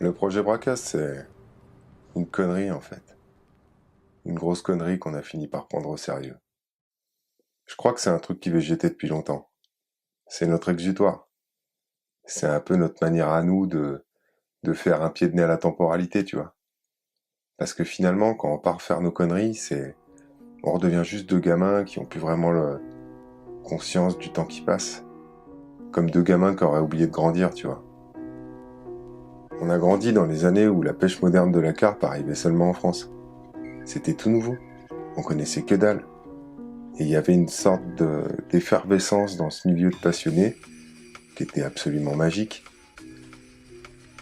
Le projet Bracasse, c'est une connerie en fait. Une grosse connerie qu'on a fini par prendre au sérieux. Je crois que c'est un truc qui végétait depuis longtemps. C'est notre exutoire. C'est un peu notre manière à nous de faire un pied de nez à la temporalité, tu vois. Parce que finalement, quand on part faire nos conneries, on redevient juste deux gamins qui ont plus vraiment conscience du temps qui passe. Comme deux gamins qui auraient oublié de grandir, tu vois. On a grandi dans les années où la pêche moderne de la carpe arrivait seulement en France. C'était tout nouveau. On connaissait que dalle. Et il y avait une sorte d'effervescence dans ce milieu de passionnés qui était absolument magique.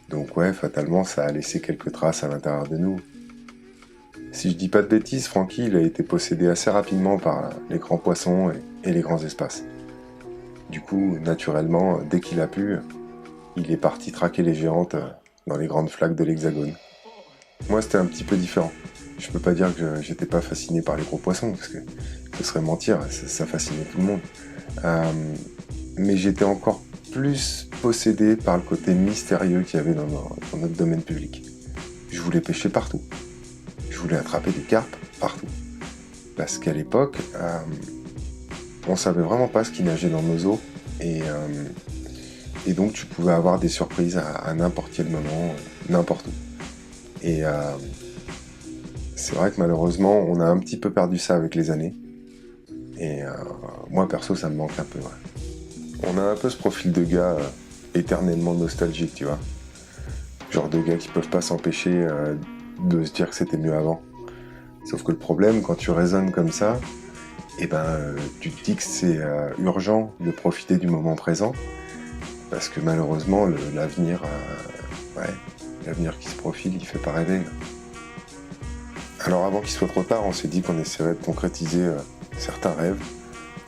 Donc ouais, fatalement, ça a laissé quelques traces à l'intérieur de nous. Si je dis pas de bêtises, Francky, il a été possédé assez rapidement par les grands poissons et les grands espaces. Du coup, naturellement, dès qu'il a pu, il est parti traquer les géantes dans les grandes flaques de l'Hexagone. Moi, c'était un petit peu différent. Je peux pas dire que j'étais pas fasciné par les gros poissons, parce que ce serait mentir, ça fascinait tout le monde. Mais j'étais encore plus possédé par le côté mystérieux qu'il y avait dans notre domaine public. Je voulais pêcher partout. Je voulais attraper des carpes partout. Parce qu'à l'époque, on savait vraiment pas ce qui nageait dans nos eaux. Et donc tu pouvais avoir des surprises à n'importe quel moment, n'importe où. Et c'est vrai que malheureusement, on a un petit peu perdu ça avec les années. Et moi perso, ça me manque un peu. Ouais. On a un peu ce profil de gars éternellement nostalgique, tu vois. Genre de gars qui peuvent pas s'empêcher de se dire que c'était mieux avant. Sauf que le problème, quand tu raisonnes comme ça, tu te dis que c'est urgent de profiter du moment présent. Parce que malheureusement, l'avenir qui se profile, il fait pas rêver. Alors avant qu'il soit trop tard, on s'est dit qu'on essaierait de concrétiser certains rêves,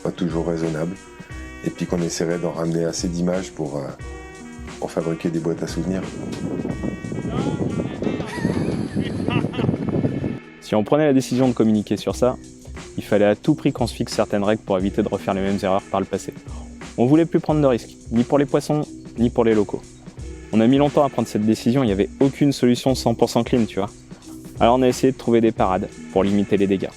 pas toujours raisonnables, et puis qu'on essaierait d'en ramener assez d'images pour fabriquer des boîtes à souvenirs. Si on prenait la décision de communiquer sur ça, il fallait à tout prix qu'on se fixe certaines règles pour éviter de refaire les mêmes erreurs par le passé. On voulait plus prendre de risques, ni pour les poissons, ni pour les locaux. On a mis longtemps à prendre cette décision, il n'y avait aucune solution 100% clean, tu vois. Alors on a essayé de trouver des parades pour limiter les dégâts.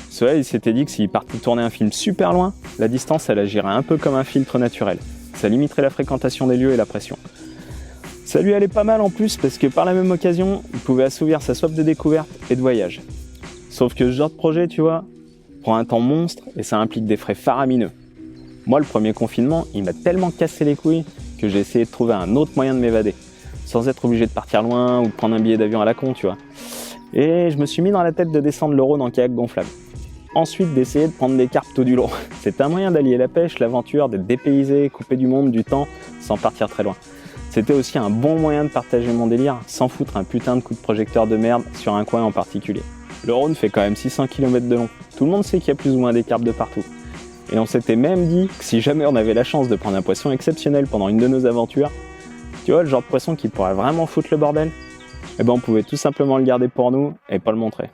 Cela, il s'était dit que s'il partait tourner un film super loin, la distance elle agirait un peu comme un filtre naturel. Ça limiterait la fréquentation des lieux et la pression. Ça lui allait pas mal en plus parce que par la même occasion, il pouvait assouvir sa soif de découverte et de voyage. Sauf que ce genre de projet, tu vois, prend un temps monstre et ça implique des frais faramineux. Moi, le premier confinement, il m'a tellement cassé les couilles que j'ai essayé de trouver un autre moyen de m'évader, sans être obligé de partir loin ou de prendre un billet d'avion à la con, tu vois. Et je me suis mis dans la tête de descendre le Rhône en kayak gonflable. Ensuite, d'essayer de prendre des carpes tout du long. C'est un moyen d'allier la pêche, l'aventure, d'être dépaysé, coupé du monde, du temps, sans partir très loin. C'était aussi un bon moyen de partager mon délire, sans foutre un putain de coup de projecteur de merde sur un coin en particulier. Le Rhône fait quand même 600 km de long. Tout le monde sait qu'il y a plus ou moins des carpes de partout. Et on s'était même dit que si jamais on avait la chance de prendre un poisson exceptionnel pendant une de nos aventures, tu vois, le genre de poisson qui pourrait vraiment foutre le bordel, on pouvait tout simplement le garder pour nous et pas le montrer.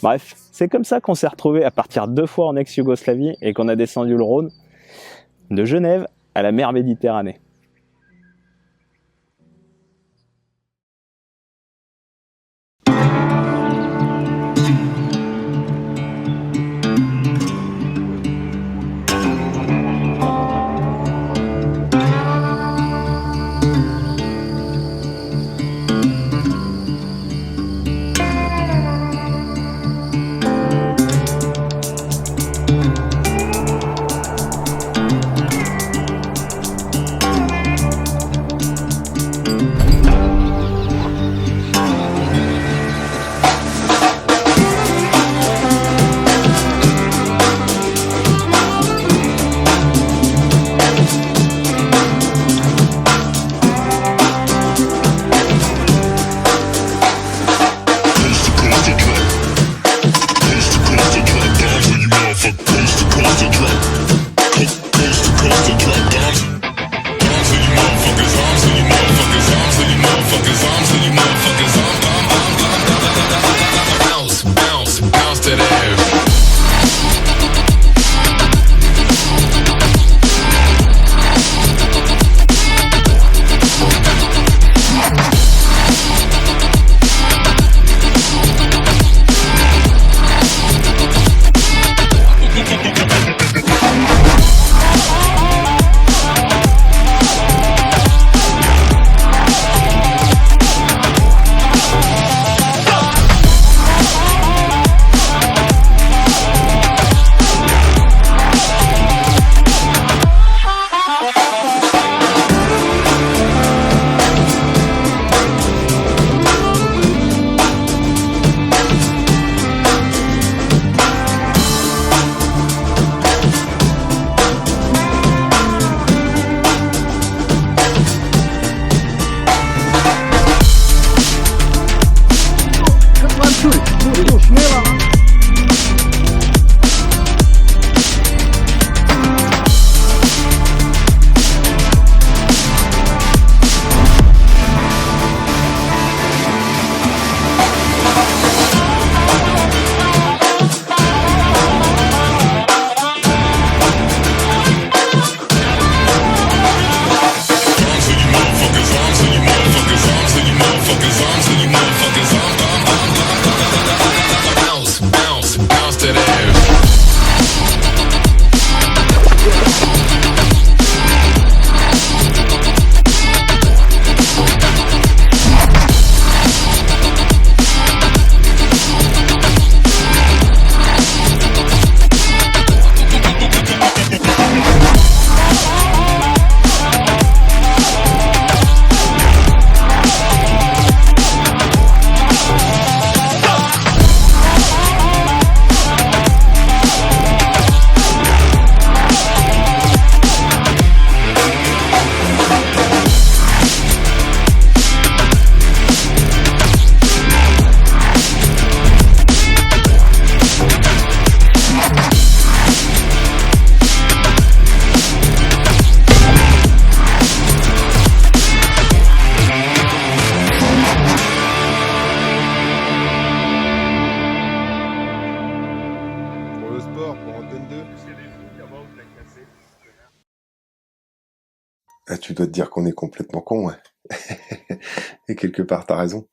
Bref, c'est comme ça qu'on s'est retrouvés à partir 2 fois en ex-Yougoslavie et qu'on a descendu le Rhône, de Genève à la mer Méditerranée. tu dois te dire qu'on est complètement con, ouais. Et quelque part, t'as raison.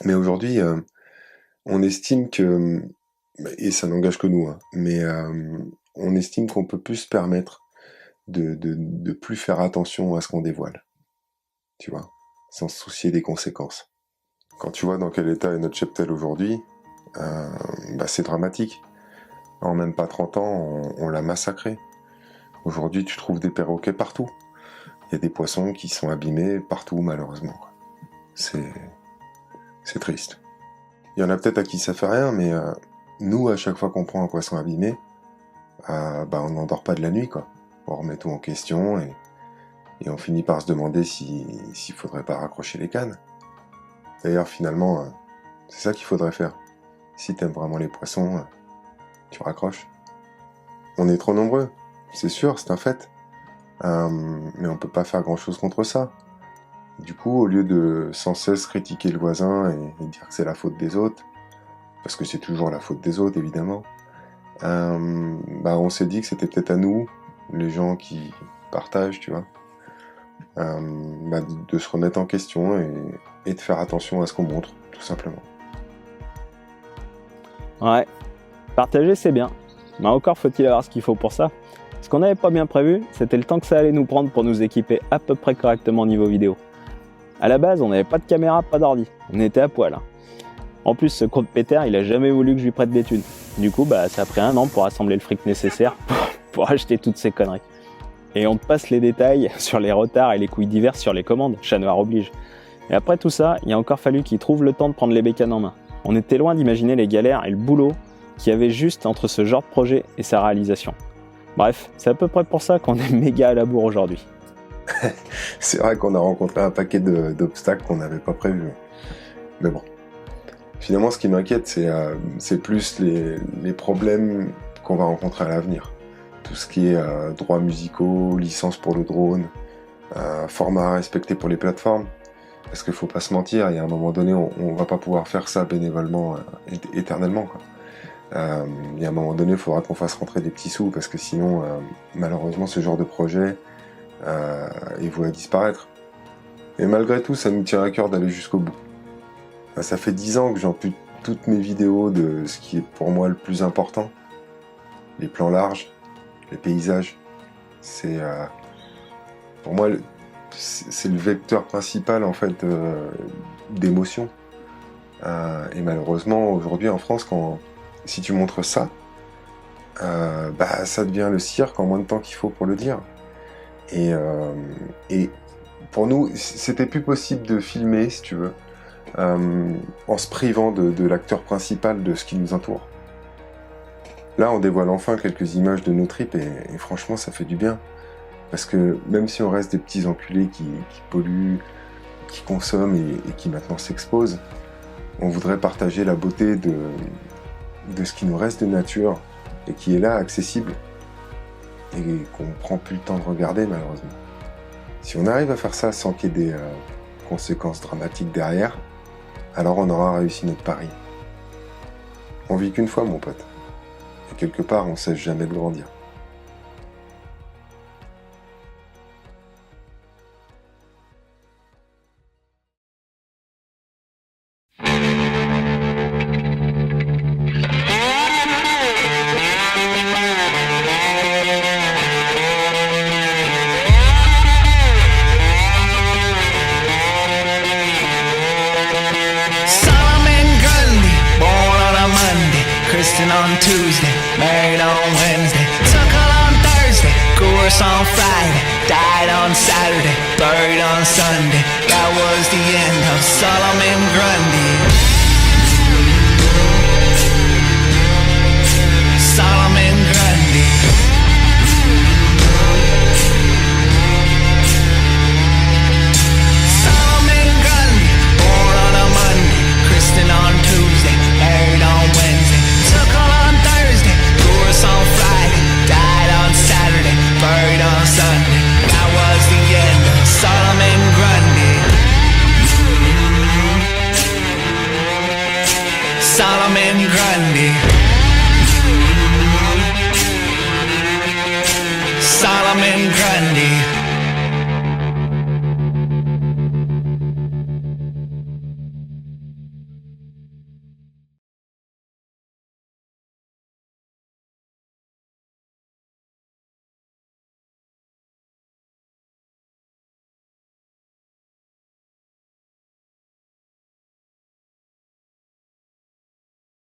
Mais aujourd'hui, on estime que, et ça n'engage que nous, hein, mais on estime qu'on peut plus se permettre de plus faire attention à ce qu'on dévoile, tu vois, sans se soucier des conséquences. Quand tu vois dans quel état est notre cheptel aujourd'hui, c'est dramatique. En même pas 30 ans, on l'a massacré. Aujourd'hui, tu trouves des perroquets partout. Il y a des poissons qui sont abîmés partout, malheureusement. C'est triste. Il y en a peut-être à qui ça fait rien, mais nous, à chaque fois qu'on prend un poisson abîmé, on n'endort pas de la nuit, quoi. On remet tout en question et on finit par se demander s'il faudrait pas raccrocher les cannes. D'ailleurs, finalement, c'est ça qu'il faudrait faire. Si t'aimes vraiment les poissons, tu raccroches. On est trop nombreux, c'est sûr, c'est un fait. Mais on peut pas faire grand-chose contre ça. Du coup, au lieu de sans cesse critiquer le voisin et dire que c'est la faute des autres, parce que c'est toujours la faute des autres, évidemment, on s'est dit que c'était peut-être à nous, les gens qui partagent, tu vois, de se remettre en question et de faire attention à ce qu'on montre, tout simplement. Ouais, partager c'est bien, mais encore faut-il avoir ce qu'il faut pour ça. Ce qu'on n'avait pas bien prévu, c'était le temps que ça allait nous prendre pour nous équiper à peu près correctement niveau vidéo. À la base, on n'avait pas de caméra, pas d'ordi, on était à poil. En plus, ce compte Peter, il a jamais voulu que je lui prête des thunes. Du coup, ça a pris 1 an pour assembler le fric nécessaire pour acheter toutes ces conneries. Et on te passe les détails sur les retards et les couilles diverses sur les commandes, chat noir oblige. Et après tout ça, il a encore fallu qu'il trouve le temps de prendre les bécanes en main. On était loin d'imaginer les galères et le boulot qu'il y avait juste entre ce genre de projet et sa réalisation. Bref, c'est à peu près pour ça qu'on est méga à la bourre aujourd'hui. C'est vrai qu'on a rencontré un paquet d'obstacles qu'on n'avait pas prévus. Mais bon. Finalement, ce qui m'inquiète, c'est plus les problèmes qu'on va rencontrer à l'avenir. Tout ce qui est droits musicaux, licence pour le drone, format à respecter pour les plateformes. Parce qu'il faut pas se mentir, il y a un moment donné, on va pas pouvoir faire ça bénévolement éternellement, quoi. Il y a un moment donné, il faudra qu'on fasse rentrer des petits sous, parce que sinon, malheureusement, ce genre de projet est voué à disparaître. Et malgré tout, ça nous tient à cœur d'aller jusqu'au bout. Ça fait 10 ans que j'ampute toutes mes vidéos de ce qui est pour moi le plus important. Les plans larges, les paysages. C'est pour moi c'est le vecteur principal en fait d'émotion. Et malheureusement aujourd'hui en France, si tu montres ça, ça devient le cirque en moins de temps qu'il faut pour le dire. Et pour nous, c'était plus possible de filmer, si tu veux, en se privant de l'acteur principal de ce qui nous entoure. Là, on dévoile enfin quelques images de nos tripes et franchement, ça fait du bien. Parce que même si on reste des petits enculés qui polluent, qui consomment et qui maintenant s'exposent, on voudrait partager la beauté de ce qui nous reste de nature et qui est là, accessible, et qu'on prend plus le temps de regarder, malheureusement. Si on arrive à faire ça sans qu'il y ait des conséquences dramatiques derrière, alors on aura réussi notre pari. On vit qu'une fois, mon pote. Et quelque part, on cesse jamais de grandir. On Tuesday, married on Wednesday, took her on Thursday, course on Friday, died on Saturday, buried on Sunday. That was the end of Solomon Grundy.